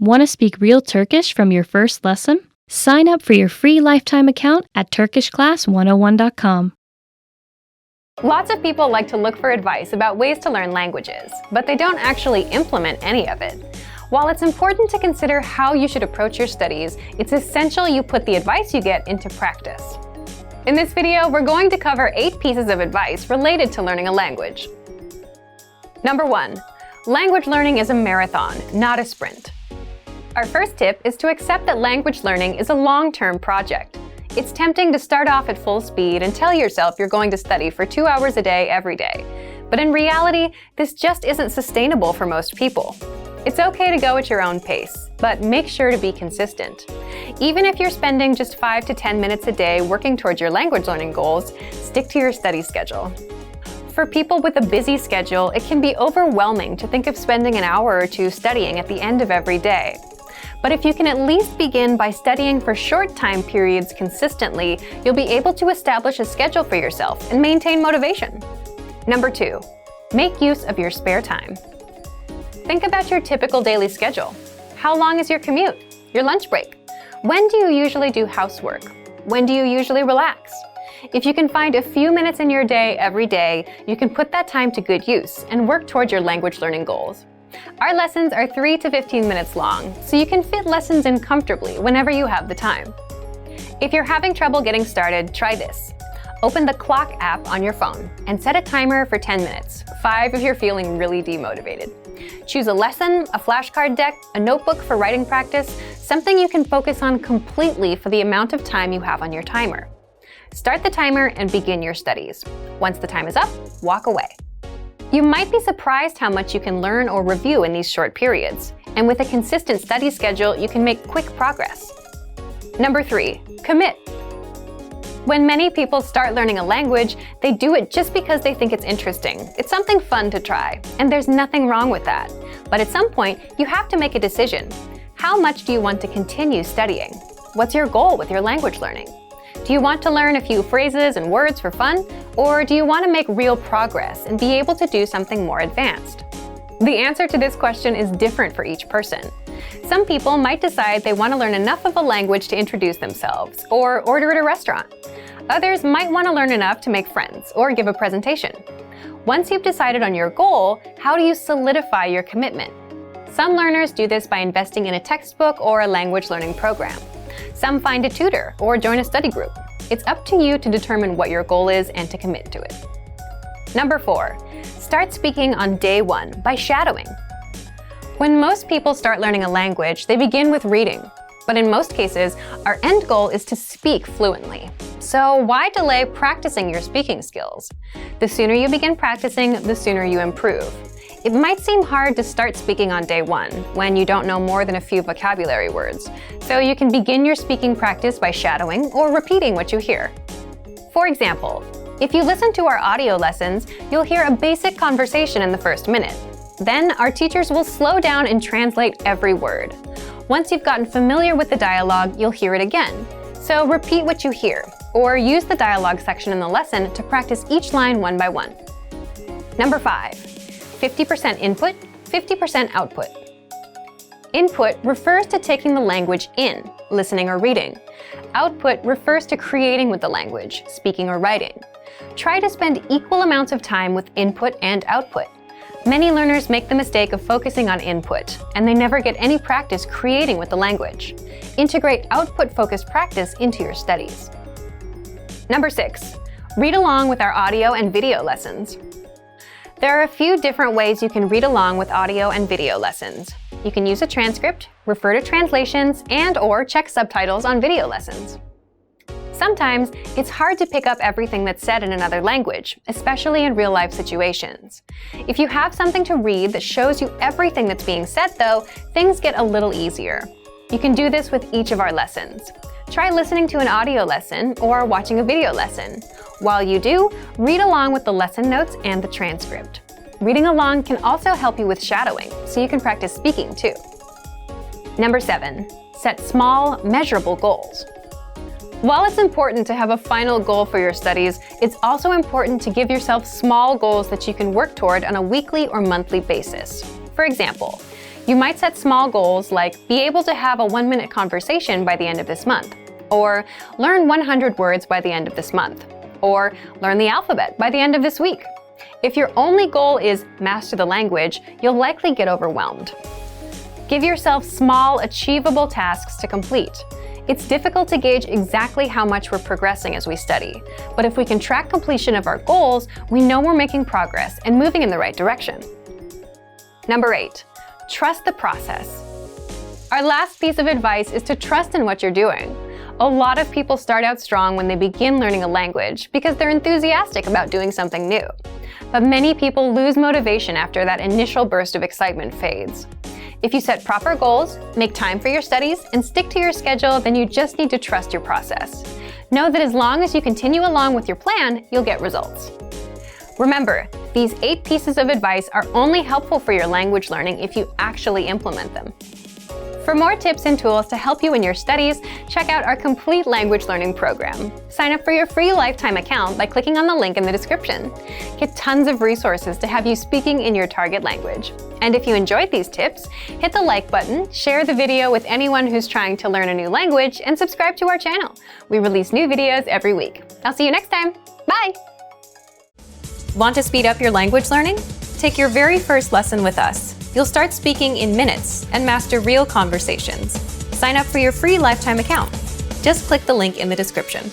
Want to speak real Turkish from your first lesson? Sign up for your free lifetime account at turkishclass101.com. Lots of people like to look for advice about ways to learn languages, but they don't actually implement any of it. While it's important to consider how you should approach your studies, it's essential you put the advice you get into practice. In this video, we're going to cover 8 pieces of advice related to learning a language. Number 1. Language learning is a marathon, not a sprint. Our first tip is to accept that language learning is a long-term project. It's tempting to start off at full speed and tell yourself you're going to study for 2 hours a day every day. But in reality, this just isn't sustainable for most people. It's okay to go at your own pace, but make sure to be consistent. Even if you're spending just 5 to 10 minutes a day working towards your language learning goals, stick to your study schedule. For people with a busy schedule, it can be overwhelming to think of spending an hour or two studying at the end of every day. But if you can at least begin by studying for short time periods consistently, you'll be able to establish a schedule for yourself and maintain motivation. Number 2, make use of your spare time. Think about your typical daily schedule. How long is your commute? Your lunch break? When do you usually do housework? When do you usually relax? If you can find a few minutes in your day every day, you can put that time to good use and work toward your language learning goals. Our lessons are 3 to 15 minutes long, so you can fit lessons in comfortably whenever you have the time. If you're having trouble getting started, try this. Open the Clock app on your phone and set a timer for 10 minutes, 5 if you're feeling really demotivated. Choose a lesson, a flashcard deck, a notebook for writing practice, something you can focus on completely for the amount of time you have on your timer. Start the timer and begin your studies. Once the time is up, walk away. You might be surprised how much you can learn or review in these short periods, and with a consistent study schedule, you can make quick progress. Number 3, commit. When many people start learning a language, they do it just because they think it's interesting. It's something fun to try, and there's nothing wrong with that. But at some point, you have to make a decision. How much do you want to continue studying? What's your goal with your language learning? Do you want to learn a few phrases and words for fun, or do you want to make real progress and be able to do something more advanced? The answer to this question is different for each person. Some people might decide they want to learn enough of a language to introduce themselves, or order at a restaurant. Others might want to learn enough to make friends or give a presentation. Once you've decided on your goal, how do you solidify your commitment? Some learners do this by investing in a textbook or a language learning program. Some find a tutor or join a study group. It's up to you to determine what your goal is and to commit to it. Number 4, start speaking on day 1 by shadowing. When most people start learning a language, they begin with reading. But in most cases, our end goal is to speak fluently. So why delay practicing your speaking skills? The sooner you begin practicing, the sooner you improve. It might seem hard to start speaking on day 1 when you don't know more than a few vocabulary words, so you can begin your speaking practice by shadowing or repeating what you hear. For example, if you listen to our audio lessons, you'll hear a basic conversation in the first minute. Then our teachers will slow down and translate every word. Once you've gotten familiar with the dialogue, you'll hear it again. So repeat what you hear, or use the dialogue section in the lesson to practice each line one by one. Number 5. 50% input, 50% output. Input refers to taking the language in, listening or reading. Output refers to creating with the language, speaking or writing. Try to spend equal amounts of time with input and output. Many learners make the mistake of focusing on input, and they never get any practice creating with the language. Integrate output-focused practice into your studies. Number 6. Read along with our audio and video lessons. There are a few different ways you can read along with audio and video lessons. You can use a transcript, refer to translations, and/or check subtitles on video lessons. Sometimes, it's hard to pick up everything that's said in another language, especially in real-life situations. If you have something to read that shows you everything that's being said, though, things get a little easier. You can do this with each of our lessons. Try listening to an audio lesson or watching a video lesson. While you do, read along with the lesson notes and the transcript. Reading along can also help you with shadowing, so you can practice speaking too. Number 7. Set small, measurable goals. While it's important to have a final goal for your studies, it's also important to give yourself small goals that you can work toward on a weekly or monthly basis. For example, You might set small goals like be able to have a 1-minute conversation by the end of this month, or learn 100 words by the end of this month, or learn the alphabet by the end of this week. If your only goal is master the language, you'll likely get overwhelmed. Give yourself small, achievable tasks to complete. It's difficult to gauge exactly how much we're progressing as we study, but if we can track completion of our goals, we know we're making progress and moving in the right direction. Number 8, trust the process. Our last piece of advice is to trust in what you're doing. A lot of people start out strong when they begin learning a language because they're enthusiastic about doing something new. But many people lose motivation after that initial burst of excitement fades. If you set proper goals, make time for your studies, and stick to your schedule, then you just need to trust your process. Know that as long as you continue along with your plan, you'll get results. Remember, these 8 pieces of advice are only helpful for your language learning if you actually implement them. For more tips and tools to help you in your studies, check out our complete language learning program. Sign up for your free lifetime account by clicking on the link in the description. Get tons of resources to have you speaking in your target language. And if you enjoyed these tips, hit the like button, share the video with anyone who's trying to learn a new language, and subscribe to our channel. We release new videos every week. I'll see you next time. Bye! Want to speed up your language learning? Take your very first lesson with us. You'll start speaking in minutes and master real conversations. Sign up for your free lifetime account. Just click the link in the description.